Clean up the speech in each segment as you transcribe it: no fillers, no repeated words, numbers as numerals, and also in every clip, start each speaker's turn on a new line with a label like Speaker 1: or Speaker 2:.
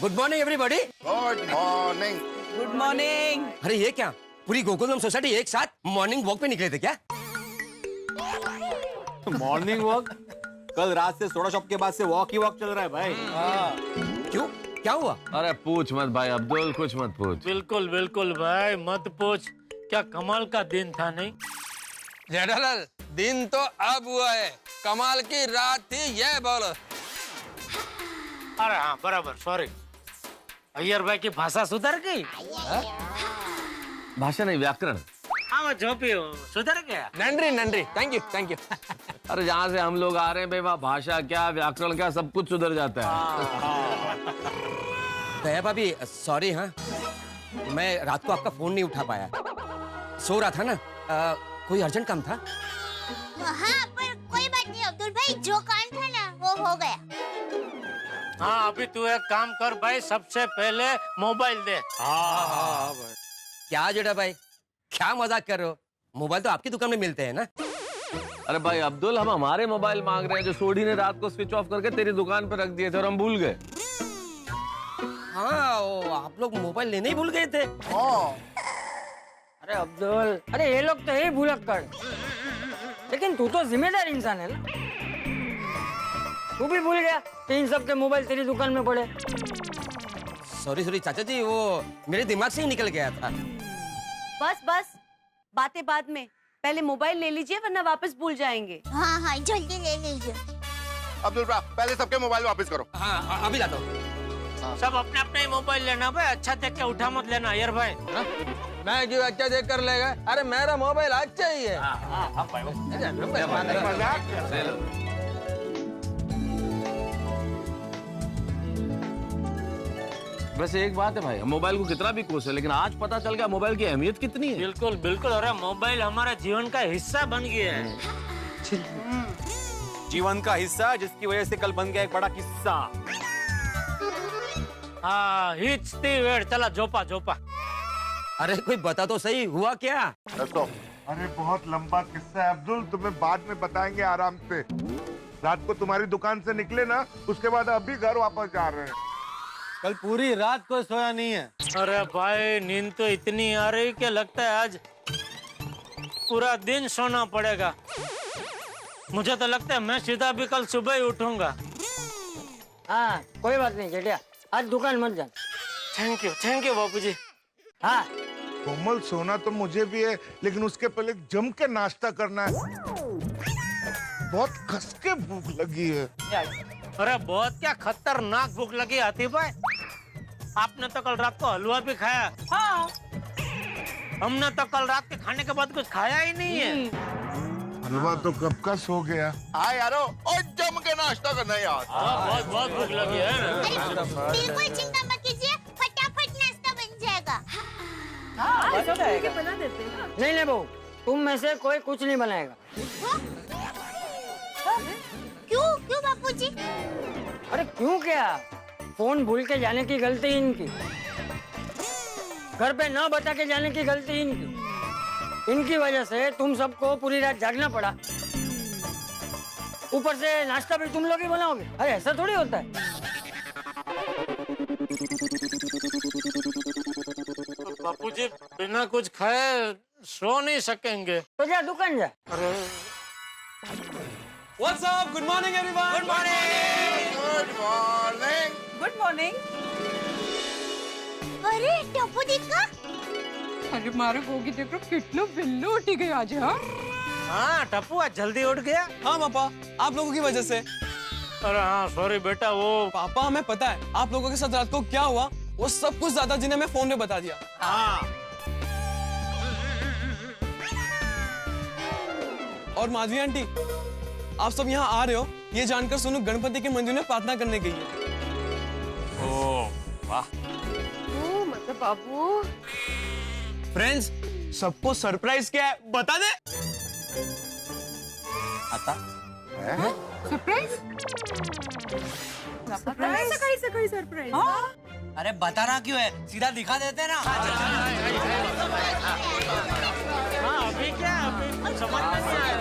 Speaker 1: Good morning everybody.
Speaker 2: Good morning.
Speaker 3: Good morning.
Speaker 1: अरे ये क्या, पूरी गोकुलम सोसाइटी एक साथ मॉर्निंग वॉक पे निकले थे क्या?
Speaker 4: Morning walk? कल रात से सोडा शॉप के बाद से वॉक ही वॉक चल रहा है भाई।
Speaker 1: क्यों, क्या हुआ?
Speaker 5: अरे पूछ मत भाई अब्दुल, कुछ मत पूछ।
Speaker 6: बिल्कुल बिल्कुल भाई मत पूछ, क्या कमाल का दिन था नहीं?
Speaker 7: जेठालाल, दिन तो अब हुआ है, कमाल की रात थी ये बोलो।
Speaker 6: अरे हाँ बराबर, सॉरी। अय्यर भाई की भाषा सुधर गई?
Speaker 5: भाषा नहीं, व्याकरण।
Speaker 6: हाँ वो जो भी हो, सुधर गया।
Speaker 7: नंड्री नंड्री, थैंक यू थैंक यू।
Speaker 5: अरे जहाँ से हम लोग आ रहे हैं भाई, वहाँ भाषा क्या व्याकरण क्या सब कुछ सुधर जाता है।
Speaker 1: दया भाभी सॉरी, हाँ मैं रात को आपका फोन नहीं उठा पाया, सो रहा था ना। कोई अर्जेंट काम था?
Speaker 8: हाँ पर कोई बात नहीं अब्दुल भाई, जो काम था ना वो हो गया।
Speaker 6: हाँ अभी तू एक काम कर भाई, सबसे पहले मोबाइल दे।
Speaker 1: हाँ भाई। क्या जेठा भाई, क्या मजाक कर रहे हो? मोबाइल तो आपकी दुकान में मिलते हैं ना।
Speaker 5: अरे भाई अब्दुल, हम हमारे मोबाइल मांग रहे हैं जो सोडी ने रात को स्विच ऑफ करके तेरी दुकान पे रख दिए थे और हम भूल गए।
Speaker 1: हाँ आप लोग मोबाइल लेने ही भूल गए थे।
Speaker 3: अरे अब्दुल, अरे ये लोग तो यही भूलक्कड़, लेकिन तू तो जिम्मेदार इंसान है ना। तू भी भूल गया कि इन सब के मोबाइल तेरी दुकान में पड़े।
Speaker 1: सॉरी सॉरी चाचा जी, वो मेरे दिमाग से ही निकल गया था।
Speaker 9: बस बस, बातें बाद में, पहले मोबाइल ले लीजिए वरना वापस भूल जाएंगे।
Speaker 8: हाँ हाँ जल्दी ले लीजिए।
Speaker 2: अब्दुल भा, पहले सबके मोबाइल वापस करो।
Speaker 1: हाँ अभी लाता हूँ।
Speaker 6: सब अपने अपने ही मोबाइल लेना भाई, अच्छा देख के उठा मत लेना अय्यर भाई।
Speaker 7: मैं क्यों अच्छा देख कर लेगा? अरे मेरा मोबाइल अच्छा ही है।
Speaker 5: वैसे एक बात है भाई, हम मोबाइल को कितना भी कोसे, लेकिन आज पता चल गया मोबाइल की अहमियत कितनी है।
Speaker 6: बिल्कुल बिल्कुल, अरे मोबाइल हमारा जीवन का हिस्सा बन गया है।
Speaker 4: जीवन का हिस्सा जिसकी वजह से कल बन गया एक बड़ा किस्सा।
Speaker 6: हाँ हिचती वेड़, चला जोपा जोपा।
Speaker 1: अरे कोई बता तो सही, हुआ क्या?
Speaker 2: अरे बहुत लंबा किस्सा है अब्दुल, तुम्हें बाद में बताएंगे आराम से। रात को तुम्हारी दुकान से निकले ना, उसके बाद अभी घर वापस जा रहे हैं।
Speaker 4: कल पूरी रात को सोया नहीं है।
Speaker 6: अरे भाई नींद तो इतनी आ रही कि लगता है आज पूरा दिन सोना पड़ेगा। मुझे तो लगता है मैं सीधा भी कल सुबह ही उठूंगा।
Speaker 3: हाँ कोई बात नहीं जेठिया, आज दुकान मत जा।
Speaker 6: थैंक यू बापूजी।
Speaker 3: हाँ
Speaker 2: कोमल, सोना तो मुझे भी है, लेकिन उसके पहले जम के नाश्ता करना है। बहुत कस के भूख लगी है।
Speaker 6: अरे बहुत क्या खतरनाक भूख लगी आती भाई। आपने तो कल रात को हलवा भी खाया।
Speaker 3: हाँ
Speaker 6: हमने तो कल रात के खाने के बाद कुछ खाया ही नहीं है।
Speaker 2: हलवा तो कब का सो गया। हाँ यारो, और जम के नाश्ता करना यार।
Speaker 6: बहुत बहुत भूख लगी है।
Speaker 8: बिल्कुल चिंता मत कीजिए, फटाफट नाश्ता बन जाएगा।
Speaker 9: बना देते हैं।
Speaker 3: नहीं नहीं बहू, तुम में से कोई कुछ नहीं बनाएगा।
Speaker 8: क्यों क्यों बापूजी?
Speaker 3: अरे क्यों क्या, फोन भूल के जाने की गलती इनकी, घर पे न बता के जाने की गलती इनकी। इनकी वजह से तुम सबको पूरी रात जागना पड़ा, ऊपर से नाश्ता भी तुम लोग ही बनाओगे। अरे ऐसा थोड़ी होता है।
Speaker 6: बापूजी बिना कुछ खाए सो नहीं सकेंगे।
Speaker 3: तो जा दुकान जा।
Speaker 7: What's up? Good morning everyone. Good morning.
Speaker 2: Good morning.
Speaker 9: Good morning.
Speaker 8: अरे टप्पू दिखा।
Speaker 9: अरे मारो गोगी देखो कितना बिल्लू उठी गई आज।
Speaker 6: हाँ टप्पू आज जल्दी उठ गया।
Speaker 7: हाँ पापा, आप लोगों की वजह से।
Speaker 6: अरे हाँ सॉरी बेटा, वो
Speaker 7: पापा हमें पता है आप लोगों के साथ रात को क्या हुआ, वो सब कुछ दादाजी ने हमें फोन में बता दिया।
Speaker 6: हाँ
Speaker 7: और माधवी आंटी, आप सब यहाँ आ रहे हो ये जानकर सोनू गणपति के मंदिर में प्रार्थना करने गई है।
Speaker 5: ओह वाह।
Speaker 9: ओ मतलब बाबू।
Speaker 7: फ्रेंड्स, सबको सरप्राइज क्या है बता दे।
Speaker 5: आता
Speaker 9: सरप्राइज? सकाळी सकाळी सरप्राइज।
Speaker 10: अरे बताना क्यों है, सीधा दिखा देते ना।
Speaker 6: हाँ अभी क्या, अभी समझ में नहीं आया।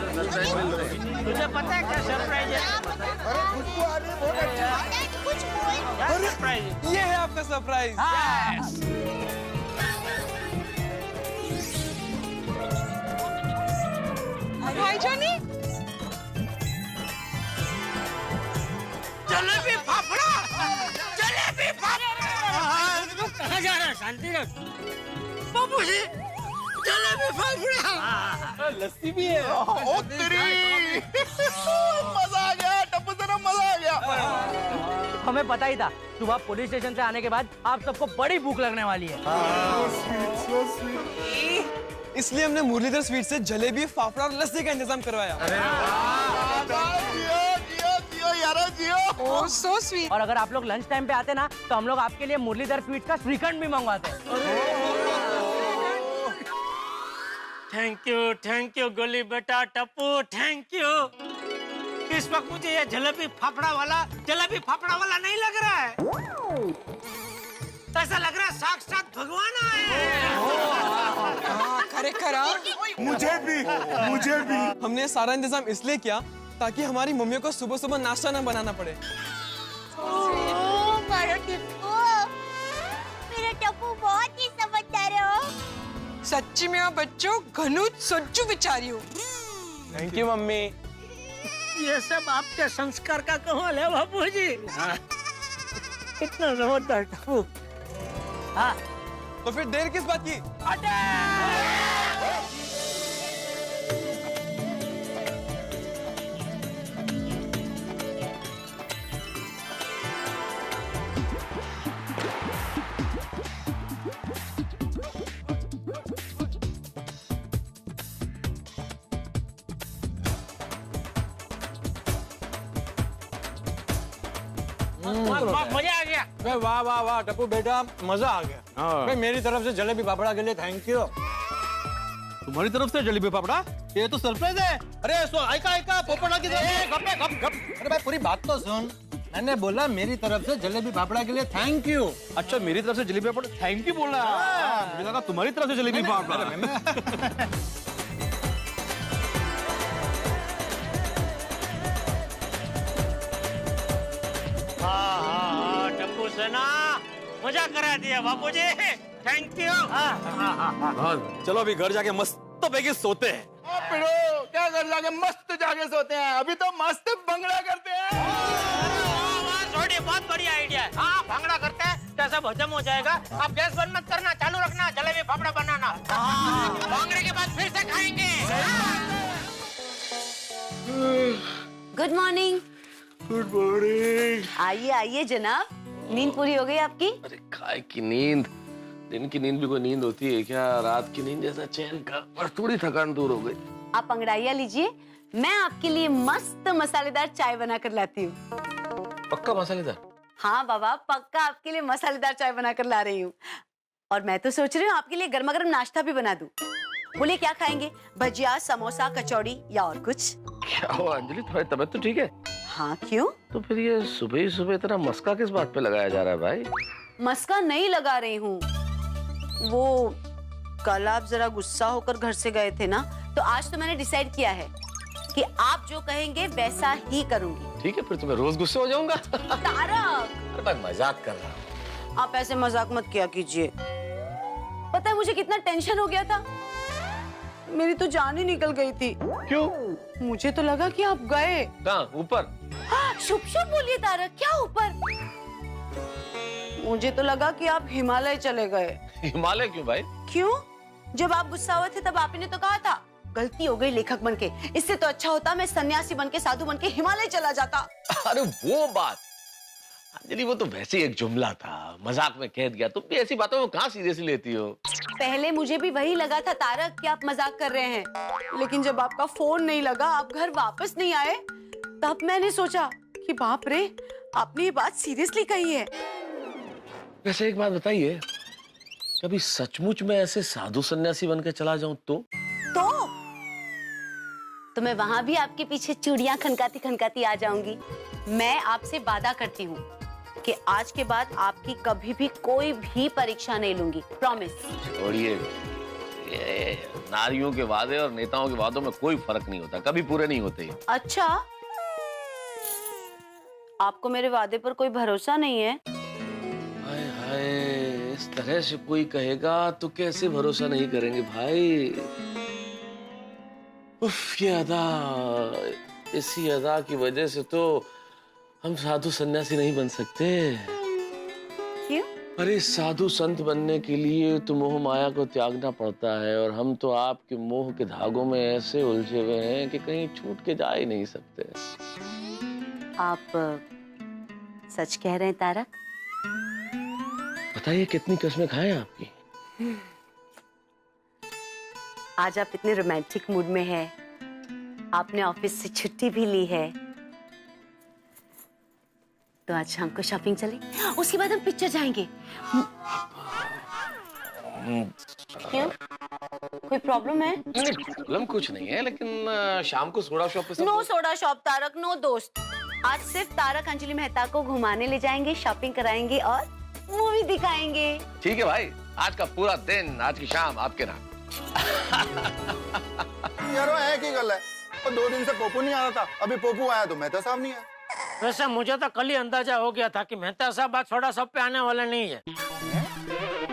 Speaker 6: तुझे पता है क्या सरप्राइज है?
Speaker 2: अरे खुशबू आ रही है, बहुत अच्छा।
Speaker 8: कुछ बोल।
Speaker 6: क्या सरप्राइज है?
Speaker 7: ये है आपका सरप्राइज।
Speaker 9: भाईजानी
Speaker 6: जलेबी फाफड़ा, जलेबी फाफड़ा।
Speaker 3: कहाँ जा रहा है? शांति रख।
Speaker 6: बाबूजी, जलेबी फाफड़ा।
Speaker 4: लस्सी भी है।
Speaker 2: ओ तेरी मजा आ गया, टप्पू सर मजा आ गया।
Speaker 10: हमें पता ही था सुबह पुलिस स्टेशन से आने के बाद आप सबको बड़ी भूख लगने वाली है।
Speaker 7: इसलिए हमने मुरलीधर स्वीट से जलेबी, फाफड़ा और लस्सी का इंतजाम करवाया।
Speaker 9: ओह सो स्वीट।
Speaker 10: और अगर आप लोग लंच टाइम पे आते ना तो हम लोग आपके लिए मुरलीधर स्वीट का श्रीखंड भी मंगवाते।
Speaker 6: थैंक यू गोली बेटा, टप्पू थैंक यू। इस वक्त मुझे ये जलेबी फाफड़ा वाला नहीं लग रहा है, ऐसा लग रहा है साक्षात भगवान आए हैं।
Speaker 2: मुझे भी।
Speaker 7: हमने ये सारा इंतजाम इसलिए किया ताकि हमारी मम्मियों को सुबह सुबह नाश्ता न बनाना पड़े।
Speaker 8: मारो टिप्पू, मेरा टप्पू बहुत ही समझदार है।
Speaker 9: सच्ची में बच्चों घनु सच्चू बिचारी हो।
Speaker 4: Thank you mummy.
Speaker 6: ये सब आपके संस्कार का कमाल है बाबूजी। कितना समझदार टप्पू।
Speaker 10: हाँ
Speaker 7: तो फिर देर किस बात की?
Speaker 6: मजा आ गया।
Speaker 4: वाह वाह वाह टप्पू बेटा, मजा आ गया। भाई मेरी तरफ से जलेबी पापड़ा के लिए थैंक यू। तुम्हारी तरफ से जलेबी पापड़ा? ये तो सरप्राइज है। अरे ऐका पोपड़ा की गप। अरे भाई पूरी बात तो सुन। मैंने बोला मेरी तरफ से जलेबी पापड़ा के लिए थैंक यू। अच्छा मेरी तरफ से जलेबी पापड़ा थैंक यू बोला। मुझे लगा तुम्हारी तरफ से जलेबी पापड़ा।
Speaker 6: हाँ टप्पू सेना, मजा करा दिया बाबूजी, थैंक यू।
Speaker 4: चलो अभी घर जाके मस्त पैकी सोते हैं।
Speaker 2: क्या घर जाके मस्त जाके सोते हैं, अभी तो मस्त भंगड़ा करते हैं।
Speaker 6: छोटी बहुत बढ़िया आइडिया है। हाँ भंगड़ा करते हैं तो सब हजम हो जाएगा। आप गैस बंद मत करना, चालू रखना, जलेबी फाफड़ा बनाना। भंगड़े के बाद फिर से खाएंगे।
Speaker 9: Good morning.
Speaker 5: Good morning.
Speaker 9: आइए आइए जनाब, नींद पूरी हो गई आपकी?
Speaker 5: अरे काय की नींद, दिन की नींद भी कोई नींद होती है क्या? रात की नींद जैसा चैन का, और थोड़ी थकान दूर हो गई।
Speaker 9: आप अंगड़ाइया लीजिए, मैं आपके लिए मस्त मसालेदार चाय बना कर लाती हूँ।
Speaker 5: पक्का मसालेदार?
Speaker 9: हाँ बाबा पक्का आपके लिए मसालेदार चाय बना कर ला रही हूँ। और मैं तो सोच रही हूँ आपके लिए गर्मा गर्म नाश्ता भी बना दूँ। बोले क्या खाएंगे, भजिया, समोसा, कचौड़ी या और कुछ?
Speaker 5: क्या हुआ अंजलि, तुम्हारी तबीयत तो ठीक है?
Speaker 9: हाँ क्यों?
Speaker 5: तो फिर ये सुबह ही सुबह इतना मस्का किस बात पे लगाया जा रहा है भाई?
Speaker 9: मस्का नहीं लगा रही हूँ, वो कल आप जरा गुस्सा होकर घर से गए थे ना, तो आज तो मैंने डिसाइड किया है कि आप जो कहेंगे वैसा ही करूंगी।
Speaker 5: ठीक है फिर तो मैं रोज गुस्से हो जाऊंगा।
Speaker 9: तारक,
Speaker 5: अरे भाई मजाक कर रहा हूँ।
Speaker 9: आप ऐसे मजाक मत किया कीजिए। पता है मुझे कितना टेंशन हो गया था, मेरी तो जान ही निकल गई थी।
Speaker 5: क्यों?
Speaker 9: मुझे तो लगा कि आप गए।
Speaker 5: कहाँ? ऊपर?
Speaker 9: शुभ शुभ बोलिए तारक, क्या ऊपर? मुझे तो लगा कि आप हिमालय चले गए।
Speaker 5: हिमालय क्यों भाई?
Speaker 9: क्यों? जब आप गुस्सा हुए थे तब आपने तो कहा था गलती हो गई लेखक बनके, इससे तो अच्छा होता मैं सन्यासी बनके, साधु बनके हिमालय चला जाता।
Speaker 5: अरे वो बात अंजलि, वो तो वैसे ही एक जुमला था, मजाक में कह दिया। तुम भी ऐसी बातों को कहाँ सीरियसली लेती हो?
Speaker 9: पहले मुझे भी वही लगा था तारक कि आप मजाक कर रहे हैं, लेकिन जब आपका फोन नहीं लगा, आप घर वापस नहीं आए, तब मैंने सोचा कि बाप रे, आपने ये बात सीरियसली कही है।
Speaker 5: वैसे एक बात बताइए, कभी सचमुच में ऐसे साधु सन्यासी बनकर चला जाऊं
Speaker 9: तो मैं वहां भी आपके पीछे चूड़ियां खनकाती खनकाती आ जाऊंगी। मैं आपसे वादा करती हूँ कि आज के बाद आपकी कभी भी कोई भी परीक्षा नहीं लूंगी, प्रॉमिस।
Speaker 5: छोड़िए, ये नारियों के वादे और नेताओं के वादों में कोई फर्क नहीं होता, कभी पूरे नहीं होते।
Speaker 9: अच्छा, आपको मेरे वादे पर कोई भरोसा नहीं है?
Speaker 5: हाय हाय, इस तरह से कोई कहेगा तो कैसे भरोसा नहीं करेंगे भाई। उफ, ये अदा, इसी अदा की वजह से तो हम साधु सन्यासी नहीं बन सकते।
Speaker 9: क्यों?
Speaker 5: अरे साधु संत बनने के लिए तो मोह माया को त्यागना पड़ता है, और हम तो आपके मोह के धागों में ऐसे उलझे हुए हैं कि कहीं छूट के जा ही नहीं सकते।
Speaker 9: आप सच कह रहे हैं तारक?
Speaker 5: बताइए कितनी कसमें खाएं आपकी।
Speaker 9: आज आप इतने रोमांटिक मूड में हैं, आपने ऑफिस से छुट्टी भी ली है, तो आज शाम को शॉपिंग चले, उसके बाद हम पिक्चर जाएंगे। क्यों, कोई प्रॉब्लम है?
Speaker 5: नहीं, प्रॉब्लम कुछ नहीं है, लेकिन शाम को सोडा शॉप पे
Speaker 9: no soda shop Tarak, no दोस्त। आज सिर्फ तारक अंजलि मेहता को घुमाने ले जाएंगे, शॉपिंग कराएंगे और मूवी दिखाएंगे।
Speaker 5: ठीक है भाई, आज का पूरा दिन, आज की शाम आपके नाम।
Speaker 11: यार वो है की गल है, तो 2 दिन से पोपू नहीं आ रहा था, अभी पोपू आया तो मेहता साहब नहीं आया।
Speaker 6: वैसे मुझे तो कल ही अंदाजा हो गया था कि मेहता साहब आज सोडा शॉप पे आने वाले नहीं है।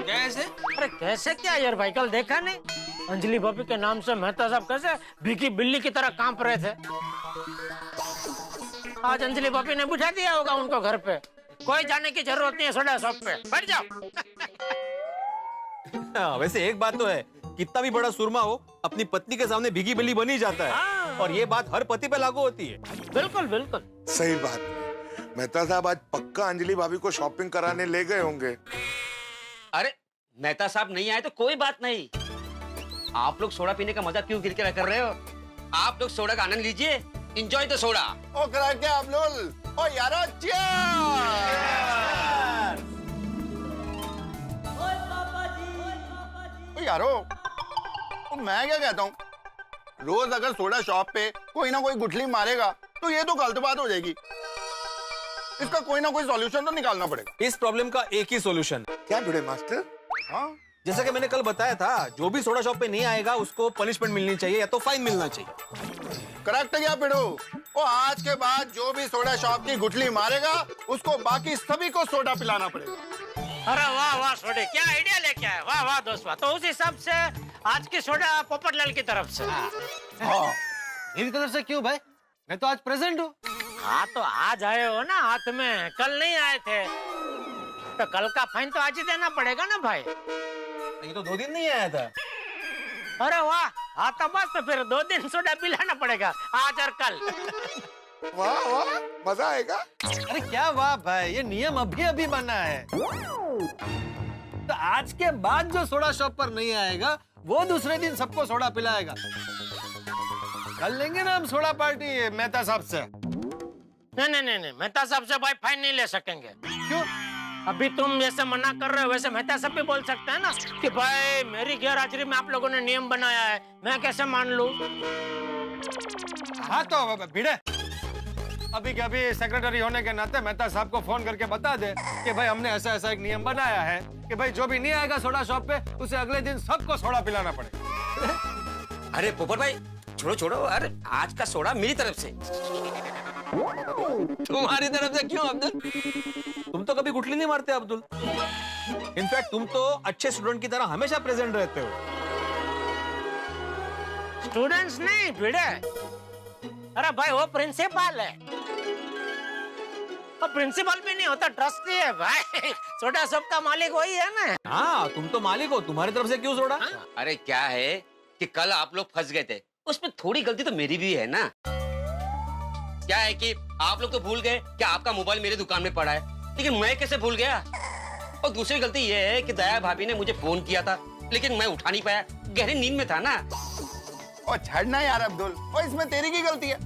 Speaker 4: कैसे?
Speaker 6: अरे कैसे क्या यार भाई, कल देखा नहीं अंजलि भाभी के नाम से मेहता साहब कैसे भीगी बिल्ली की तरह कांप रहे थे। आज अंजलि भाभी ने बिठा दिया होगा उनको घर पे, कोई जाने की जरूरत नहीं है सोडा शॉप पे, बैठ जाओ।
Speaker 4: वैसे एक बात तो है, कितना भी बड़ा सुरमा हो अपनी पत्नी के सामने भीगी बिल्ली बनी जाता है, और ये बात हर पति पे लागू होती है।
Speaker 6: बिल्कुल बिल्कुल
Speaker 2: सही बात। मेहता साहब आज पक्का अंजलि भाभी को शॉपिंग कराने ले गए होंगे।
Speaker 1: अरे मेहता साहब नहीं आए तो कोई बात नहीं, आप लोग सोडा पीने का मजा क्यों किरकिरा कर रहे हो? आप लोग सोडा का आनंद लीजिए, एंजॉय द सोडा।
Speaker 11: ओ करा क्या आप लोग? ओ यारो चीयर्स! ओ यारो, मैं क्या कहता हूँ, रोज अगर सोडा शॉप पे कोई ना कोई गुठली मारेगा तो ये तो गलत बात हो जाएगी। इसका कोई ना कोई सॉल्यूशन तो निकालना पड़ेगा।
Speaker 4: इस प्रॉब्लम का एक ही सॉल्यूशन।
Speaker 2: क्या भिड़े मास्टर?
Speaker 11: हाँ,
Speaker 4: जैसा कि मैंने कल बताया था, जो भी सोडा शॉप पे नहीं आएगा उसको पनिशमेंट मिलनी चाहिए या तो फाइन मिलना चाहिए।
Speaker 11: करेक्ट है क्या पिड़ो? ओ आज के बाद जो भी सोडा शॉप की गुठली मारेगा उसको बाकी सभी को सोडा पिलाना पड़ेगा।
Speaker 6: अरे वाह वाह सोडे, क्या आइडिया लेके आए, वाह वाह दोस्त वाह। तो उस हिसाब से आज की सोडा पोपटलाल की तरफ से।
Speaker 11: हाँ,
Speaker 4: मेरी तरफ से क्यों भाई, मैं तो आज प्रेजेंट हूँ।
Speaker 6: हाँ तो आज आए हो ना हाथ में, कल नहीं आए थे, तो कल का फाइन तो आज ही देना पड़ेगा ना भाई।
Speaker 4: ये तो 2 दिन नहीं आया था।
Speaker 6: अरे वाह, हाँ तो बस, तो फिर 2 दिन सोडा पिलाना पड़ेगा, आज और कल।
Speaker 2: वाह वाह, मजा आएगा।
Speaker 4: अरे क्या वाह भाई, ये नियम अभी अभी बना है। तो आज के बाद जो सोडा शॉप पर नहीं आएगा वो दूसरे दिन सबको सोडा पिलाएगा। कल लेंगे ना हम सोडा पार्टी मेहता साहब से।
Speaker 6: नहीं, मेहता साहब से भाई फाइन नहीं ले सकेंगे।
Speaker 4: क्यों?
Speaker 6: अभी तुम जैसे मना कर रहे हो वैसे मेहता साहब भी बोल सकते हैं ना कि भाई मेरी गैरहाजिरी में आप लोगों ने नियम बनाया है, मैं कैसे मान लूं?
Speaker 4: हाँ तो भिड़े, अभी के अभी सेक्रेटरी होने के नाते मेहता साहब को फोन करके बता दे कि भाई हमने ऐसा ऐसा एक नियम बनाया है कि भाई जो भी नहीं आएगा सोडा शॉप पे उसे अगले दिन सबको सोडा पिलाना पड़ेगा।
Speaker 1: अरे पोपट भाई छोड़ो छोड़ो, अरे आज का सोडा मेरी तरफ से।
Speaker 4: तुम्हारी तरफ से क्यों अब्दुल? तुम तो कभी गुठली नहीं मारते अब्दुल। इनफैक्ट तुम तो अच्छे स्टूडेंट की तरह हमेशा प्रेजेंट रहते हो।
Speaker 6: स्टूडेंट्स नहीं भिड़े, अरे भाई वो प्रिंसिपल है, और प्रिंसिपल भी नहीं होता, ट्रस्टी है भाई। सोडा शॉप का मालिक वही है ना।
Speaker 4: हाँ तुम तो मालिक हो, तुम्हारी तरफ से क्यों सोडा?
Speaker 1: अरे क्या है कि कल आप लोग फंस गए थे, उसमें थोड़ी गलती तो मेरी भी है ना। क्या है कि आप लोग तो भूल गए कि आपका मोबाइल मेरी दुकान में पड़ा है, लेकिन मैं कैसे भूल गया? और दूसरी गलती ये है कि दया भाभी ने मुझे फोन किया था, लेकिन मैं उठा नहीं पाया, गहरी नींद में था ना।
Speaker 11: और छड़ना यार अब्दुल, और इसमें तेरी की गलती है।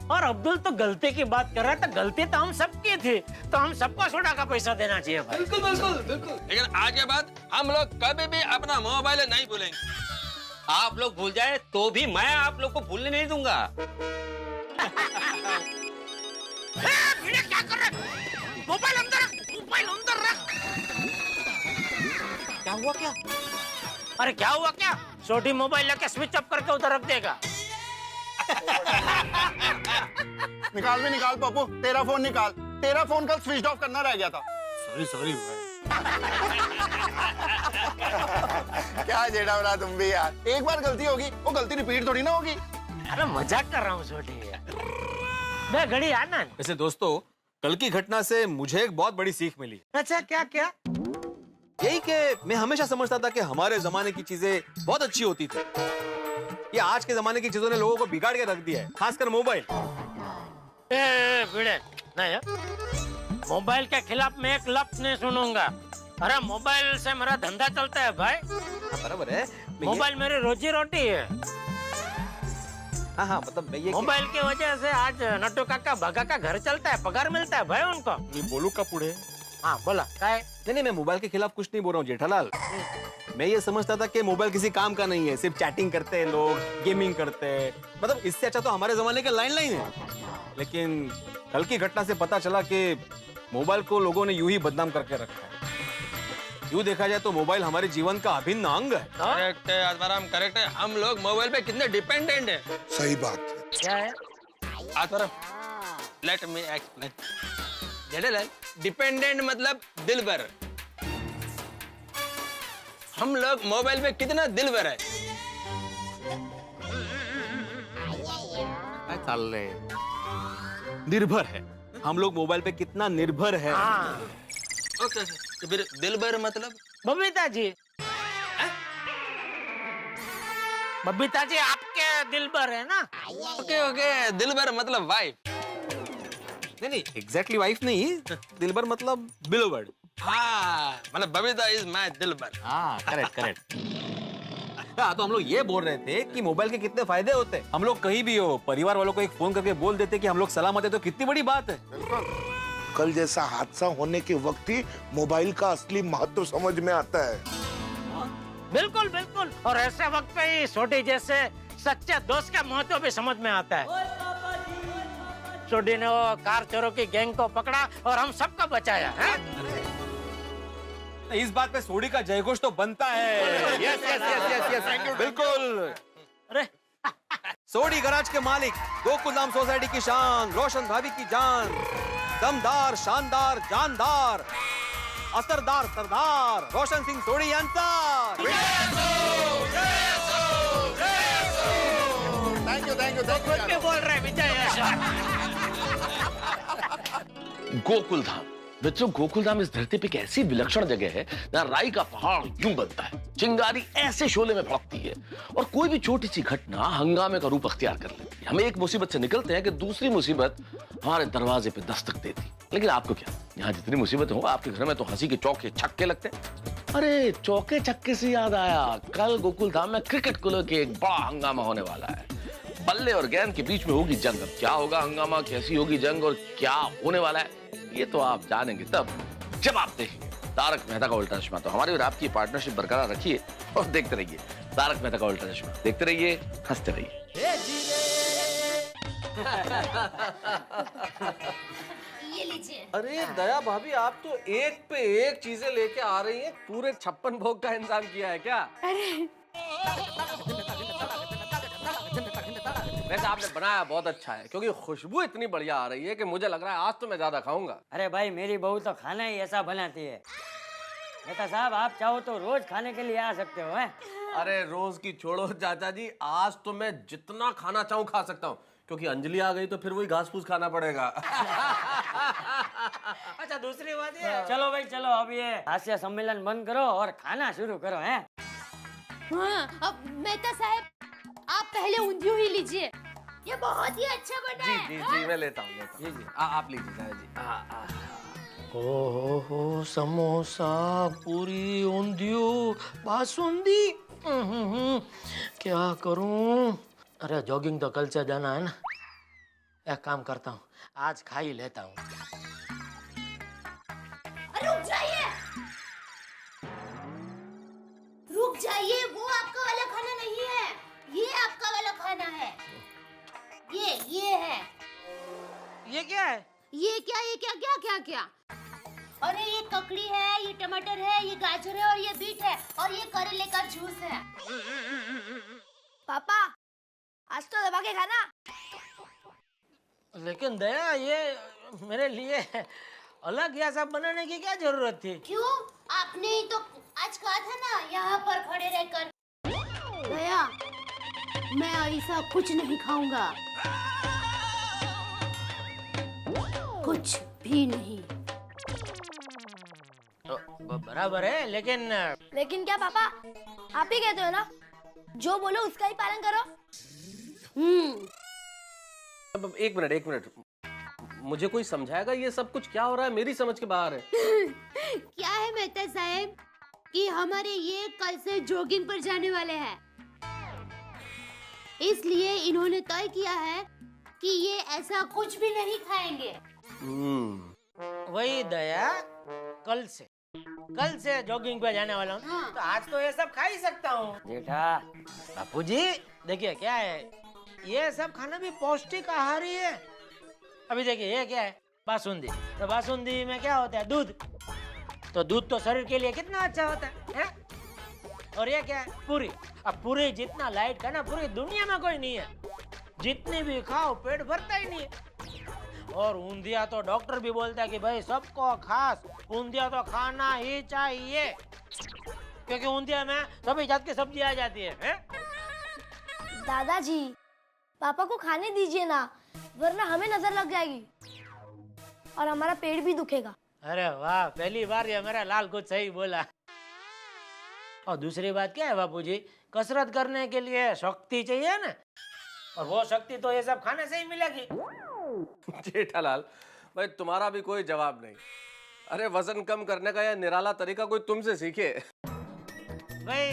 Speaker 6: और अब्दुल तो गलती की बात कर रहा है, तो गलती तो हम सबकी थी, तो हम सबको सोडा का पैसा देना चाहिए भाई।
Speaker 7: बिल्कुल बिल्कुल बिल्कुल।
Speaker 12: लेकिन आज के बाद हम लोग कभी भी अपना मोबाइल नहीं भूलेंगे।
Speaker 1: आप लोग भूल जाए तो भी मैं आप लोग को भूलने नहीं दूंगा।
Speaker 6: क्या कर रहे? मोबाइल अंदर रख, मोबाइल अंदर रख।
Speaker 4: क्या हुआ क्या?
Speaker 6: अरे क्या हुआ क्या? छोटी मोबाइल लेके स्विच ऑफ करके उधर रख देगा।
Speaker 11: निकाल भी निकाल पप्पू, तेरा फोन निकाल। तेरा फोन कल स्विच ऑफ करना रह गया था।
Speaker 4: सॉरी
Speaker 11: क्या जेड़ा बना तुम भी यार। एक बार गलती होगी, वो गलती रिपीट थोड़ी ना होगी।
Speaker 6: अरे मजाक कर रहा हूँ छोटी यार। मैं घड़ी आना।
Speaker 4: वैसे दोस्तों, कल की घटना से मुझे एक बहुत बड़ी सीख मिली।
Speaker 6: अच्छा क्या क्या?
Speaker 4: यही कि मैं हमेशा समझता था कि हमारे जमाने की चीजें बहुत अच्छी होती थी। ये आज के जमाने की चीजों ने लोगों को बिगाड़ के रख दिया है, खासकर मोबाइल।
Speaker 6: भिड़े नहीं यार, मोबाइल के खिलाफ मैं एक लफ्ज नहीं सुनूंगा। अरे मोबाइल से मेरा धंधा चलता है भाई।
Speaker 4: बराबर है,
Speaker 6: मोबाइल मेरी रोजी रोटी है।
Speaker 4: हाँ मतलब मैं ये
Speaker 6: मोबाइल की वजह से आज नट्टू काका भगा का घर चलता है, पगार मिलता है भाई उनको।
Speaker 4: ये बोलू का पुड़े।
Speaker 6: हाँ बोला क्या है?
Speaker 4: नहीं मैं मोबाइल के खिलाफ कुछ नहीं बोल रहा हूँ जेठालाल। मैं ये समझता था कि मोबाइल किसी काम का नहीं है, सिर्फ चैटिंग करते हैं लोग, गेमिंग करते हैं। मतलब इससे अच्छा तो हमारे जमाने के लाइन है। लेकिन कल की घटना से पता चला कि मोबाइल को लोगों ने यूं ही बदनाम करके रखा है। यूं देखा जाए तो मोबाइल हमारे जीवन का अभिन्न अंग है।
Speaker 12: करेक्ट है आत्माराम, करेक्ट है। हम लोग मोबाइल पे कितने डिपेंडेंट है।
Speaker 2: सही बात है।
Speaker 6: क्या है
Speaker 12: Atmaram, let me explain. Jethalal, dependent मतलब दिलबर। हम लोग मोबाइल पे कितना दिलबर है।
Speaker 4: निर्भर है। हम लोग मोबाइल पे कितना निर्भर है।
Speaker 12: ओके, तो फिर दिलबर मतलब?
Speaker 6: बबीता जी, बबीता जी आपके दिलबर है ना?
Speaker 12: ओके, दिलबर मतलब वाइफ।
Speaker 4: नहीं एग्जैक्टली वाइफ नहीं, दिलबर मतलब बिलोवर्ड।
Speaker 12: हाँ, मतलब बबीता इज माय दिलबर।
Speaker 4: हाँ करेक्ट। हाँ तो हम लोग ये बोल रहे थे कि मोबाइल के कितने फायदे होते हैं। हम लोग कहीं भी हो, परिवार वालों को एक फोन करके बोल देते कि हम लोग सलामत है, तो कितनी बड़ी बात है।
Speaker 2: कल जैसा हादसा होने के वक्त ही मोबाइल का असली महत्व समझ में आता है।
Speaker 6: बिल्कुल बिल्कुल, और ऐसे वक्त पे ही छोटी जैसे सच्चे दोस्त का महत्व भी समझ में आता है। छोटी ने वो कार चोरों की गैंग को पकड़ा और हम सबको बचाया है।
Speaker 4: इस बात पे सोडी का जयघोष तो बनता है। यस बिल्कुल।
Speaker 6: अरे
Speaker 4: सोडी गराज के मालिक, गोकुल धाम सोसाइटी की शान, रोशन भाभी की जान, दमदार शानदार जानदार असरदार सरदार रोशन सिंह सोडी यांचा।
Speaker 11: Thank you.
Speaker 6: बोल रहे विजय।
Speaker 5: गोकुल धाम, बच्चों गोकुल धाम इस धरती पे एक ऐसी विलक्षण जगह है जहाँ राई का पहाड़ यूं बनता है, चिंगारी ऐसे शोले में भड़कती है और कोई भी छोटी सी घटना हंगामे का रूप अख्तियार कर लेती है। हम एक मुसीबत से निकलते हैं कि दूसरी मुसीबत हमारे दरवाजे पे दस्तक देती। लेकिन आपको क्या, यहाँ जितनी मुसीबत हो, आपके घर में तो हंसी के चौके छक्के लगते हैं। अरे चौके छक्के से याद आया, कल गोकुल धाम में क्रिकेट को लेकर एक बड़ा हंगामा होने वाला है। बल्ले और गेंद के बीच में होगी जंग। अब क्या होगा हंगामा, कैसी होगी जंग और क्या होने वाला है, ये तो आप जानेंगे तब जब आप देखेंगे तारक मेहता का उल्टा चश्मा। तो हमारी और आपकी पार्टनरशिप बरकरार रखिए और देखते रहिए तारक मेहता का उल्टा चश्मा। देखते रहिए, हंसते रहिए।
Speaker 8: ये लीजिए।
Speaker 13: अरे दया भाभी, आप तो एक पे एक चीजें लेके आ रही हैं। पूरे 56 भोग का इंतजाम किया है क्या? वैसे आपने बनाया बहुत अच्छा है, क्योंकि खुशबू इतनी बढ़िया आ रही है कि मुझे लग रहा है आज तो मैं ज्यादा खाऊंगा।
Speaker 3: अरे भाई मेरी बहू तो खाना ही ऐसा बनाती है। नेता साहब आप चाहो तो रोज खाने के लिए आ सकते हो हैं?
Speaker 13: अरे रोज की छोड़ो चाचा जी, आज तो मैं जितना खाना चाहूँ खा सकता हूँ, क्योंकि अंजलि आ गई तो फिर वही घास फूस खाना पड़ेगा।
Speaker 6: अच्छा दूसरी बात ये,
Speaker 3: चलो भाई चलो, अब ये हास्य सम्मेलन बंद करो और खाना शुरू करो हैं।
Speaker 8: हाँ, अब मेहता साहब आप पहले ऊंधियो ही लीजिए, ये बहुत ही अच्छा बना है।
Speaker 13: जी मैं लेता हूँ। जी आप लीजिए चाचा जी।
Speaker 6: ओहो, समोसा, पूरी, ऊंधियो, बासुंदी। क्या करूं? अरे जॉगिंग तो कल से जाना है ना। एक काम करता हूँ, आज खा ही लेता हूँ।
Speaker 8: रुक जाइए, रुक जाइए, वो आपका वाला खाना नहीं है, ये आपका वाला खाना है। ये है।
Speaker 6: ये क्या है?
Speaker 8: ये क्या? ककड़ी है, ये टमाटर है, ये गाजर है और ये बीट है और ये करेले का जूस है।
Speaker 14: पापा आज तो दबा के खाना।
Speaker 6: लेकिन दया, ये मेरे लिए अलग यह सब बनाने की क्या जरूरत थी?
Speaker 8: क्यों? आपने ही तो आज कहा था ना यहाँ पर खड़े रहकर। दया, मैं ऐसा कुछ नहीं खाऊंगा, कुछ भी नहीं।
Speaker 6: बराबर है, लेकिन
Speaker 14: क्या पापा? आप ही कहते हो ना, जो बोलो उसका ही पालन करो।
Speaker 13: अब एक मिनट, मुझे कोई समझाएगा ये सब कुछ क्या हो रहा है? मेरी समझ के बाहर है।
Speaker 8: क्या है मेहता साहब कि हमारे ये कल से जॉगिंग पर जाने वाले हैं, इसलिए इन्होंने तय किया है कि ये ऐसा कुछ भी नहीं खाएंगे।
Speaker 6: वही दया, कल से जॉगिंग पे जाने वाला हूँ। तो आज तो ये सब खा ही सकता हूँ। बेटा, बापूजी देखिए क्या है, ये सब खाना भी पौष्टिक आहार ही है। अभी देखिए ये क्या है, बासुंदी। तो बासुंदी में क्या होता है? दूध। तो दूध तो शरीर के लिए कितना अच्छा होता है? और ये क्या है? पूरी। अब पूरी जितना लाइट खाना पूरी दुनिया में कोई नहीं है, जितनी भी खाओ पेट भरता ही नहीं है। और ऊंधिया तो डॉक्टर भी बोलता है कि भाई सबको खास ऊंधिया तो खाना ही चाहिए, क्योंकि ऊंधिया में सभी जात की सब्जी आ जाती है?
Speaker 14: दादाजी, पापा को खाने दीजिए ना, वरना हमें नजर लग जाएगी और हमारा पेट भी दुखेगा।
Speaker 6: अरे वाह, पहली बार ये मेरा लाल कुछ सही बोला। और दूसरी बात क्या है बापूजी, कसरत करने के लिए शक्ति चाहिए ना, और वो शक्ति तो ये सब खाने से ही मिलेगी।
Speaker 13: जेठालाल भाई, तुम्हारा भी कोई जवाब नहीं। अरे वजन कम करने का यह निराला तरीका कोई तुमसे सीखे।
Speaker 6: भाई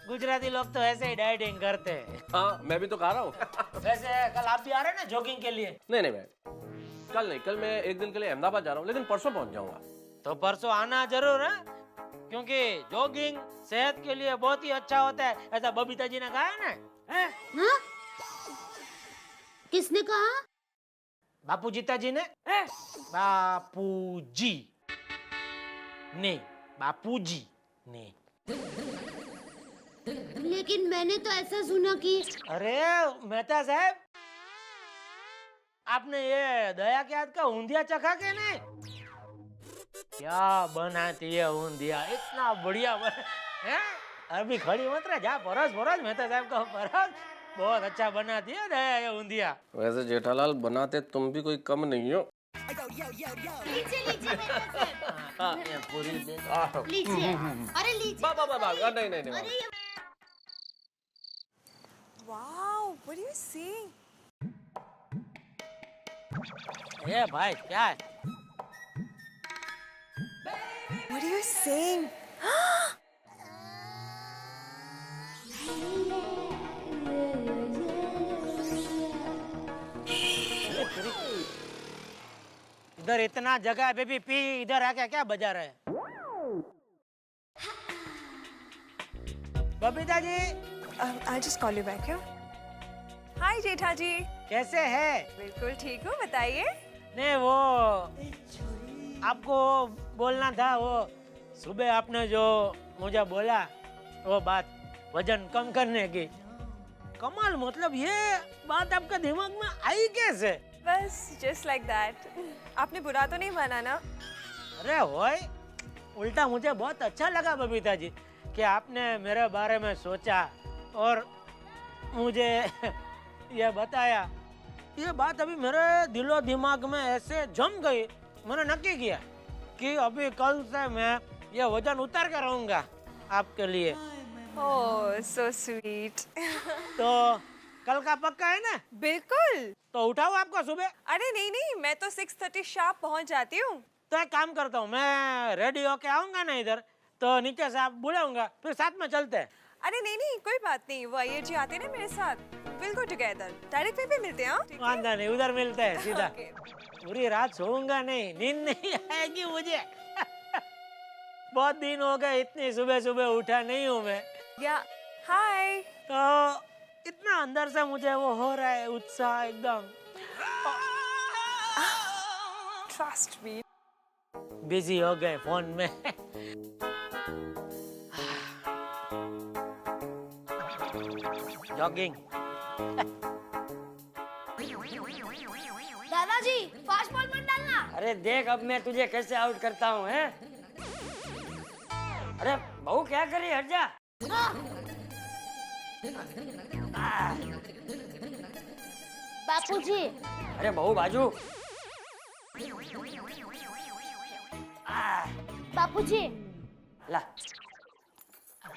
Speaker 6: गुजराती लोग तो ऐसे ही डाइटिंग करते हैं।
Speaker 13: हाँ, मैं भी तो खा रहा हूँ।
Speaker 6: वैसे कल आप भी आ रहे हैं ना जॉगिंग के लिए?
Speaker 13: नहीं, मैं कल मैं एक दिन के लिए अहमदाबाद जा रहा हूँ, लेकिन परसों पहुंच जाऊंगा।
Speaker 6: तो परसों आना जरूर है, क्योंकि जॉगिंग सेहत के लिए बहुत ही अच्छा होता है, ऐसा बबीता जी ने कहा है ना।
Speaker 8: हाँ? किसने कहा?
Speaker 6: बापूजीता जी ने। बापूजी ने।
Speaker 8: लेकिन मैंने तो ऐसा सुना कि
Speaker 6: अरे मेहता साहब, आपने ये दया के हाथ का ऊंधिया चखा के नहीं? क्या बनाती है ऊंधिया, इतना बढ़िया है। अभी खड़ी मत रह, जा परस मेहता साहब का परस, बहुत अच्छा बनाती है दया ये ऊंधिया।
Speaker 13: वैसे जेठालाल बनाते तुम भी कोई कम नहीं हो।
Speaker 8: लीजिए
Speaker 6: हाँ, ये पूरी दे।
Speaker 8: लीजिए। अरे लीजिए।
Speaker 13: नहीं।
Speaker 15: Wow, what are you seeing?
Speaker 6: ये भाई क्या है?
Speaker 15: What are you saying?
Speaker 6: इधर इतना जगह है बेबी, पी, इधर आके क्या बजा रहे हैं? Babita ji,
Speaker 15: I'll just call you back, yeah? Hi, जेठा जी।
Speaker 6: कैसे है?
Speaker 15: बिल्कुल ठीक हूँ, बताइए।
Speaker 6: नहीं, वो आपको बोलना था, वो सुबह आपने जो मुझे बोला वो बात वजन कम करने की। कमाल, मतलब ये बात आपके दिमाग में आई कैसे?
Speaker 15: बस just like that. आपने बुरा तो नहीं माना ना?
Speaker 6: अरे होय, उल्टा मुझे बहुत अच्छा लगा बबीता जी कि आपने मेरे बारे में सोचा और मुझे ये बताया। ये बात अभी मेरे दिलो दिमाग में ऐसे जम गई, मैंने नक्की किया कि अभी कल से मैं ये वजन उतार कर रहूंगा आपके लिए।
Speaker 15: Oh, so sweet.
Speaker 6: तो कल का पक्का है ना?
Speaker 15: बिल्कुल।
Speaker 6: तो उठाओ आपको सुबह?
Speaker 15: अरे नहीं, मैं तो 6:30 शार्प पहुंच जाती हूँ।
Speaker 6: तो एक काम करता हूँ, मैं रेडी होके आऊंगा ना इधर, तो नीचे से आप बुलाऊंगा, फिर साथ में चलते हैं।
Speaker 15: अरे नहीं, कोई बात नहीं, वो अय्यर जी आते ना मेरे साथ, we'll go together. डायरेक्ट पे भी मिलते हैं।
Speaker 6: वांदा नहीं, उधर मिलते हैं सीधा। पूरी रात सोऊंगा नहीं, नींद नहीं आएगी मुझे। बहुत दिन हो गए, इतनी सुबह सुबह उठा नहीं हूँ मैं।
Speaker 15: या हाय।
Speaker 6: तो इतना अंदर से मुझे वो हो रहा है उत्साह एकदम।
Speaker 15: Trust me.
Speaker 6: बिजी हो गए फोन में। जॉगिंग।
Speaker 14: दादाजी फास्ट बॉल मत डालना।
Speaker 3: अरे देख अब मैं तुझे कैसे आउट करता हूँ, हैं? अरे बहू क्या करी, हट जा।
Speaker 14: बापूजी।
Speaker 3: अरे बहू बाजू।
Speaker 14: बापूजी।
Speaker 3: ला।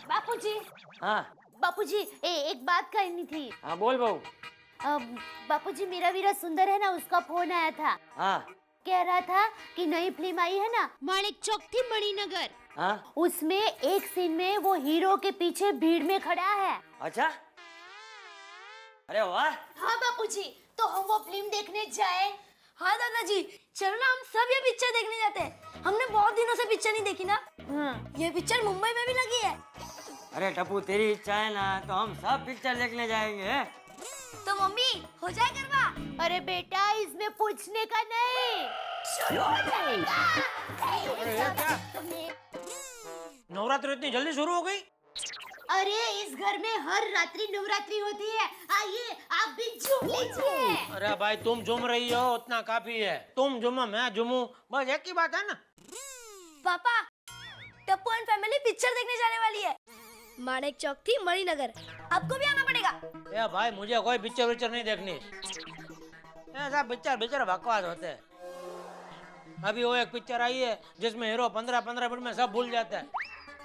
Speaker 14: बापूजी।
Speaker 3: हाँ
Speaker 14: बापूजी एक बात करनी थी।
Speaker 3: हाँ बोल बहू।
Speaker 14: बापूजी मेरा वीरा सुंदर है ना, उसका फोन आया था।
Speaker 3: हाँ
Speaker 14: कह रहा था कि नई फिल्म आई है ना, माणिक चौक थी मणिनगर।
Speaker 3: हाँ
Speaker 14: उसमें एक सीन में वो हीरो के पीछे भीड़ में खड़ा है।
Speaker 3: अच्छा, अरे वाह।
Speaker 14: हाँ बापूजी, तो हम वो फिल्म देखने जाए। हाँ दादाजी चलो ना, हम सब ये पिक्चर देखने जाते हैं। हमने बहुत दिनों से पिक्चर नहीं देखी ना। ये पिक्चर मुंबई में भी लगी है।
Speaker 3: अरे टप्पू तेरी इच्छा है ना तो हम सब पिक्चर देखने जाएंगे।
Speaker 14: तो मम्मी हो जाए करवा। अरे बेटा इसमें पूछने का नहीं, शुरू हो जाएगा।
Speaker 6: नवरात्रि इतनी जल्दी शुरू हो गई?
Speaker 14: अरे इस घर में हर रात्रि नवरात्रि होती है। आइए आप भी झूम लीजिए।
Speaker 6: अरे भाई तुम झूम रही हो उतना काफी है। तुम झूमो मैं झूमूं, बस एक ही बात है ना।
Speaker 14: पापा टप्पू एंड फैमिली पिक्चर देखने जाने वाली है। माणिक चौक थी मणिनगर, आपको भी आना पड़ेगा।
Speaker 6: ए भाई मुझे कोई पिक्चर नहीं देखनी। ऐसा पिक्चर बकवास होते हैं। अभी वो एक पिक्चर आई है जिसमें हीरो 15-15 मिनट में सब भूल जाता है,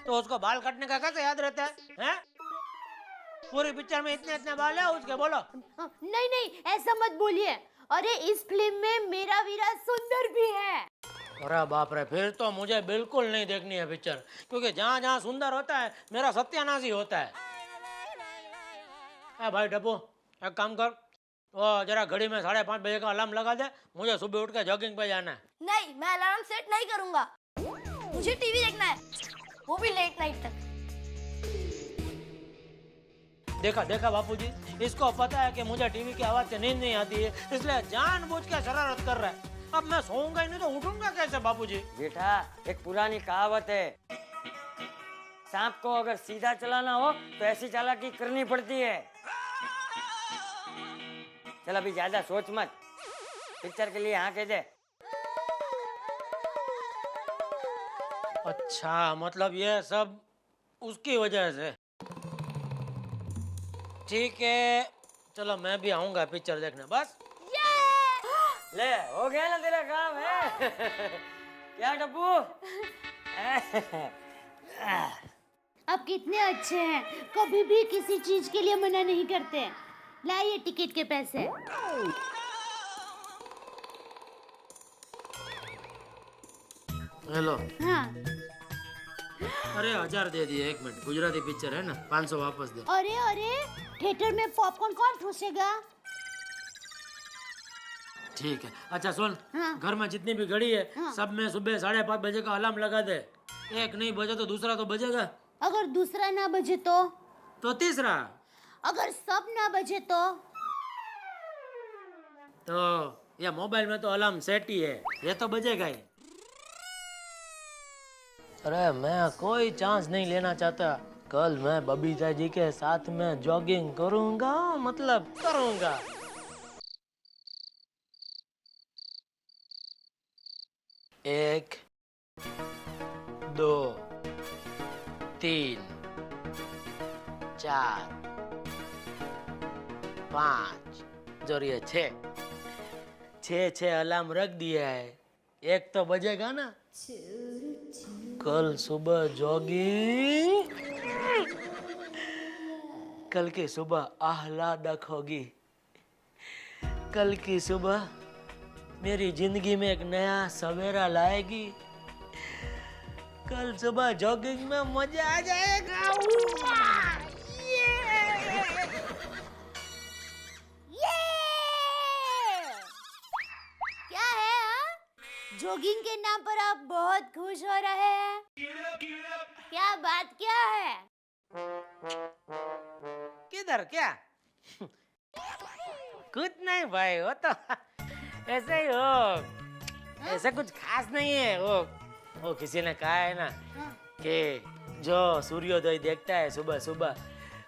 Speaker 6: तो उसको बाल काटने का कैसे याद रहता है, हैं? पूरी पिक्चर में इतने बाल है उसके, बोलो।
Speaker 14: नहीं ऐसा मत बोलिए। अरे इस फिल्म में मेरा वीरा सुंदर भी है।
Speaker 6: अरे बाप रे, फिर तो मुझे बिल्कुल नहीं देखनी है पिक्चर, क्योंकि जहाँ जहाँ सुंदर होता है मेरा सत्यानाश ही होता है। भाई डब्बू एक काम कर, वो जरा घड़ी में 5:30 बजे का अलार्म लगा दे, मुझे सुबह उठ के जॉगिंग पे जाना है।
Speaker 14: नहीं मैं अलार्म सेट नहीं करूंगा, मुझे टीवी देखना है, वो भी लेट नाइट तक।
Speaker 6: देखा बापूजी, इसको पता है कि मुझे टीवी की आवाज से नींद नहीं आती है, इसलिए जानबूझ के शरारत कर रहा है। अब मैं सोऊंगा ही नहीं तो उठूंगा कैसे बापूजी?
Speaker 3: बेटा एक पुरानी कहावत है, सांप को अगर सीधा चलाना हो तो ऐसी चालाकी करनी पड़ती है। चल अभी ज्यादा सोच मत, पिक्चर के लिए हाँ कह दे।
Speaker 6: अच्छा मतलब ये सब उसकी वजह से। ठीक है चलो मैं भी आऊंगा पिक्चर देखने। बस
Speaker 3: ले हो गया ना तेरा काम है। क्या डब्बू?
Speaker 14: आप कितने अच्छे हैं, कभी भी किसी चीज के लिए मना नहीं करते। लाइए टिकट के पैसे।
Speaker 6: हेलो।
Speaker 14: हाँ।
Speaker 6: अरे 1000 दे दिए, 1 मिनट, गुजराती पिक्चर है ना, 500 वापस दे।
Speaker 14: अरे थिएटर में पॉपकॉर्न कौन ठूसेगा?
Speaker 6: ठीक है। अच्छा सुन,
Speaker 14: हाँ।
Speaker 6: घर में जितनी भी घड़ी है
Speaker 14: हाँ।
Speaker 6: सब में सुबह 5:30 बजे का अलार्म लगा दे। एक नहीं बजे तो दूसरा तो बजेगा।
Speaker 14: अगर दूसरा ना बजे तो
Speaker 6: तीसरा।
Speaker 14: अगर सब ना बजे तो
Speaker 6: ये मोबाइल में तो अलार्म सेट ही है, ये तो बजेगा ही। अरे मैं कोई चांस नहीं लेना चाहता। कल मैं बबीता जी के साथ में जॉगिंग करूंगा, मतलब करूंगा। एक, 2, 3, 4, 5 जोरिए 6 अलार्म रख दिया है, एक तो बजेगा ना। कल सुबह जॉगिंग, कल की सुबह आह्लादक होगी। कल की सुबह मेरी जिंदगी में एक नया सवेरा लाएगी। कल सुबह जॉगिंग में मजा आ जाएगा।
Speaker 14: क्या है जॉगिंग के नाम पर आप बहुत खुश हो रहे हैं? क्या बात क्या है?
Speaker 6: किधर क्या? कुछ नहीं भाई, वो तो ऐसे ही हो, ऐसा कुछ खास नहीं है। वो वो किसी ने कहा है ना कि जो सूर्योदय देखता है सुबह सुबह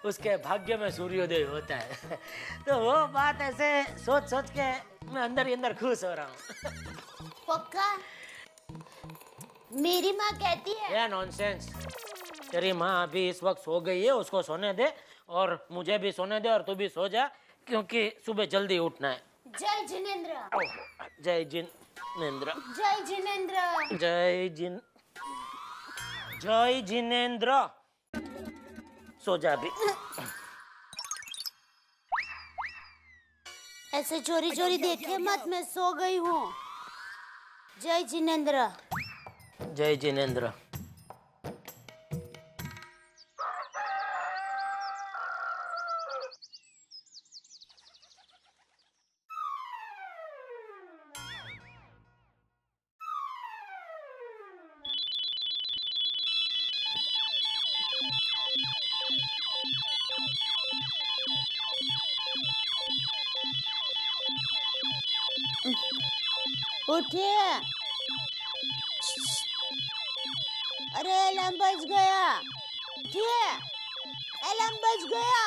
Speaker 6: उसके भाग्य में सूर्योदय होता है। तो वो बात ऐसे सोच सोच के मैं अंदर ही अंदर खुश हो रहा हूँ।
Speaker 14: पक्का? मेरी माँ कहती है।
Speaker 6: क्या नॉनसेंस। तेरी माँ अभी इस वक्त सो गई है, उसको सोने दे और मुझे भी सोने दे और तू भी सो जा क्योंकि सुबह जल्दी उठना है।
Speaker 14: जय जिनेंद्र।
Speaker 6: जय जिनेंद्र।
Speaker 14: जय जिनेंद्र।
Speaker 6: जय जिनेंद्र। सो जा भी।
Speaker 14: ऐसे चोरी चोरी देखे मत, मैं सो गई हूँ। जय जिनेंद्र।
Speaker 6: जय जिनेंद्र।
Speaker 14: उठिए। अरे अलार्म बज गया। उठिए, अलार्म बज गया।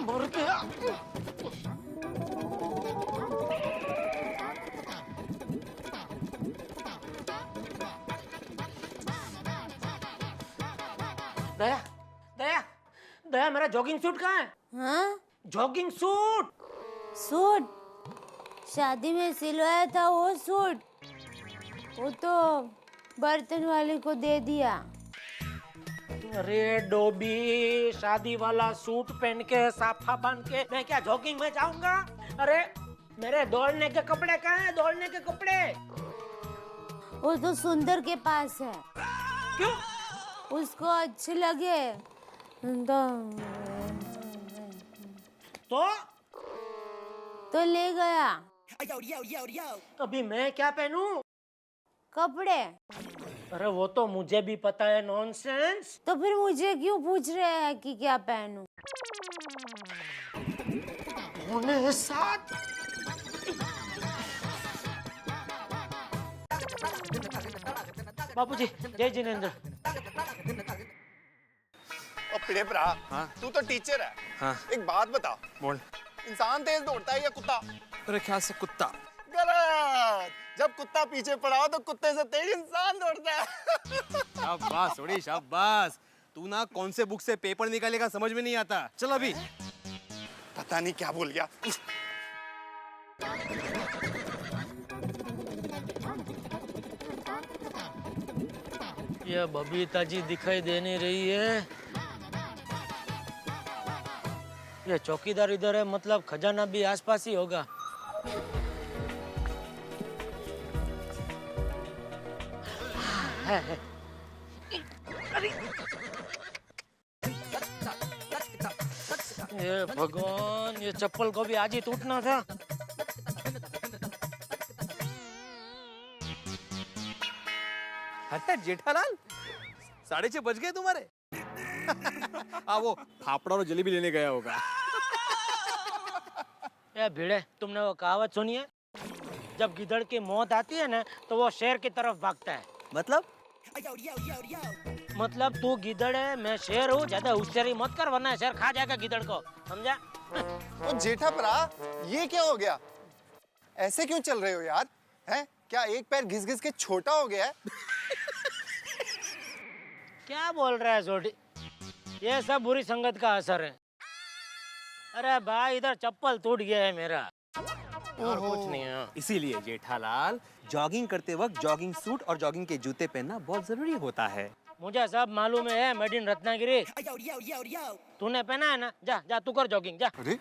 Speaker 6: मर गया। दया दया दया, मेरा जॉगिंग सूट कहाँ है?
Speaker 14: हाँ?
Speaker 6: Jogging suit.
Speaker 14: सूट शादी में सिलवाया था वो सूट, वो तो बर्तन वाले को दे दिया।
Speaker 6: अरे डोबी, शादी वाला सूट पहन के साफा बांध के मैं क्या जॉगिंग में जाऊंगा? अरे मेरे दौड़ने के कपड़े कहाँ हैं? दौड़ने के कपड़े
Speaker 14: वो तो सुंदर के पास है।
Speaker 6: क्यों?
Speaker 14: उसको अच्छे लगे तो ले गया।
Speaker 6: अभी मैं क्या पहनूं?
Speaker 14: कपड़े।
Speaker 6: अरे वो तो मुझे भी पता है। नॉनसेंस।
Speaker 14: तो फिर मुझे क्यों पूछ रहे हैं कि क्या पहनूं?
Speaker 6: उन्हें साथ बापूजी। जय जिनेंद्र।
Speaker 11: पिड़े भरा, तू तो टीचर है।
Speaker 7: हाँ।
Speaker 11: एक बात बता।
Speaker 7: बोल।
Speaker 11: इंसान तेज दौड़ता है या कुत्ता?
Speaker 7: मेरे ख्याल से कुत्ता।
Speaker 11: गलत। जब कुत्ता पीछे पड़ा हो तो कुत्ते से तेज इंसान दौड़ता है।
Speaker 7: शाबाश सोड़ी शाबाश। तू ना कौन से बुक से पेपर निकालेगा समझ में नहीं आता। चल अभी।
Speaker 11: पता नहीं क्या भूल गया।
Speaker 6: ये बबीता जी दिखाई दे नहीं रही है। ये चौकीदार इधर है, मतलब खजाना भी आसपास ही होगा। ये भगवान, ये चप्पल को भी आज ही टूटना था।
Speaker 7: अरे जेठालाल, 6:30 बज गए तुम्हारे। हाँ, वो फाफड़ा और जलेबी लेने गया होगा।
Speaker 6: ये भिड़े, तुमने वो कहावत सुनी है? जब गिदड़ की मौत आती है ना तो वो शेर की तरफ भागता है।
Speaker 7: मतलब?
Speaker 6: मतलब तू गिदड़ है, मैं शेर हूँ। ज्यादा होशियारी मत कर वरना शेर खा जाएगा गिदड़ को, समझा?
Speaker 16: ओ जेठा भरा, ये क्या हो गया? ऐसे क्यों चल रहे हो यार? हैं? क्या एक पैर घिस घिस के छोटा हो गया है?
Speaker 6: क्या बोल रहा है सोटी? ये सब बुरी संगत का असर है। अरे भाई इधर चप्पल टूट गया है मेरा, और कुछ नहीं है।
Speaker 17: इसीलिए जेठालाल, जॉगिंग करते वक्त जॉगिंग सूट और जॉगिंग के जूते पहनना बहुत जरूरी होता है।
Speaker 6: मुझे सब मालूम है, मेड इन रत्नागिरी। तूने पहना है ना? जा जा तू कर जॉगिंग जा।
Speaker 16: अरे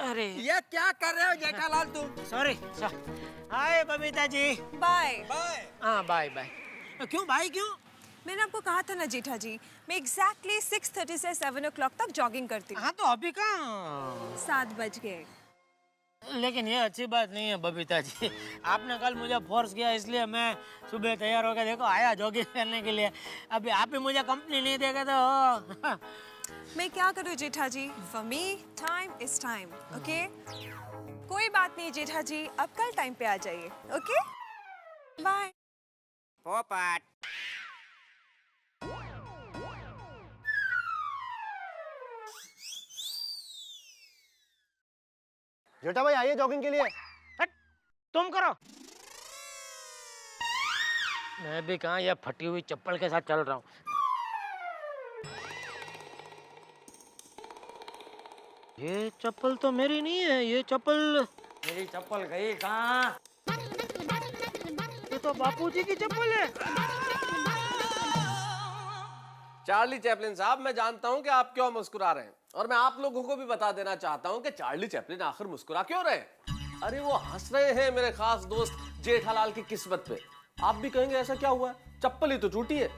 Speaker 6: अरे
Speaker 10: ये क्या कर रहे हो जेठालाल तुम?
Speaker 6: Sorry. Hi Babita ji.
Speaker 15: Bye
Speaker 10: bye.
Speaker 6: हाँ बाय बाय। क्यों भाई क्यों?
Speaker 15: मैंने आपको कहा था ना जेठा जी, मैं एग्जैक्टली 6:30 से 7 o'clock तक जॉगिंग करती हूँ।
Speaker 6: हाँ तो अभी कहाँ?
Speaker 15: 7 बज गए।
Speaker 6: लेकिन ये अच्छी बात नहीं है बबीता जी। आपने कल मुझे फोर्स किया इसलिए मैं सुबह तैयार होकर देखो आया जॉगिंग करने के लिए। अभी आप ही मुझे कंपनी नहीं देगा तो
Speaker 15: मैं क्या करूँ जेठा जी? For me, time is time, okay? कोई बात नहीं जेठा जी, अब कल टाइम पे आ जाइए, ओके? बाय।
Speaker 10: पोपट।
Speaker 16: जेठा भाई आइए जॉगिंग के लिए।
Speaker 6: तुम करो। मैं भी कहाँ ये फटी हुई चप्पल के साथ चल रहा हूँ। ये चप्पल तो मेरी नहीं है, ये चप्पल मेरी चप्पल गई कहाँ? ये तो बापूजी की चप्पल है।
Speaker 13: चार्ली चैपलिन साहब, मैं जानता हूं कि आप क्यों मुस्कुरा रहे हैं, और मैं आप लोगों को भी बता देना चाहता हूं कि चार्ली चैपलिन आखिर मुस्कुरा क्यों रहे हैं। अरे वो हंस रहे हैं मेरे खास दोस्त जेठालाल की किस्मत पे। आप भी कहेंगे ऐसा क्या हुआ, चप्पल ही तो टूटी है।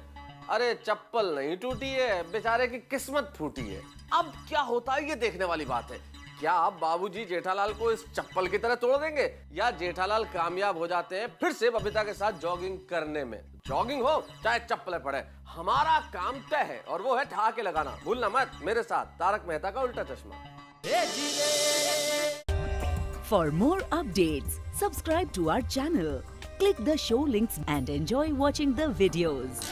Speaker 13: अरे चप्पल नहीं टूटी है, बेचारे की किस्मत फूटी है। अब क्या होता है ये देखने वाली बात है। क्या आप बाबूजी जेठालाल को इस चप्पल की तरह तोड़ देंगे, या जेठालाल कामयाब हो जाते हैं फिर से बबीता के साथ जॉगिंग करने में? जॉगिंग हो चाहे चप्पलें पड़े, हमारा काम तय है, और वो है ठहाके लगाना। भूलना मत, मेरे साथ तारक मेहता का उल्टा चश्मा।
Speaker 18: For more updates, subscribe to our channel, click the show links and enjoy watching the videos.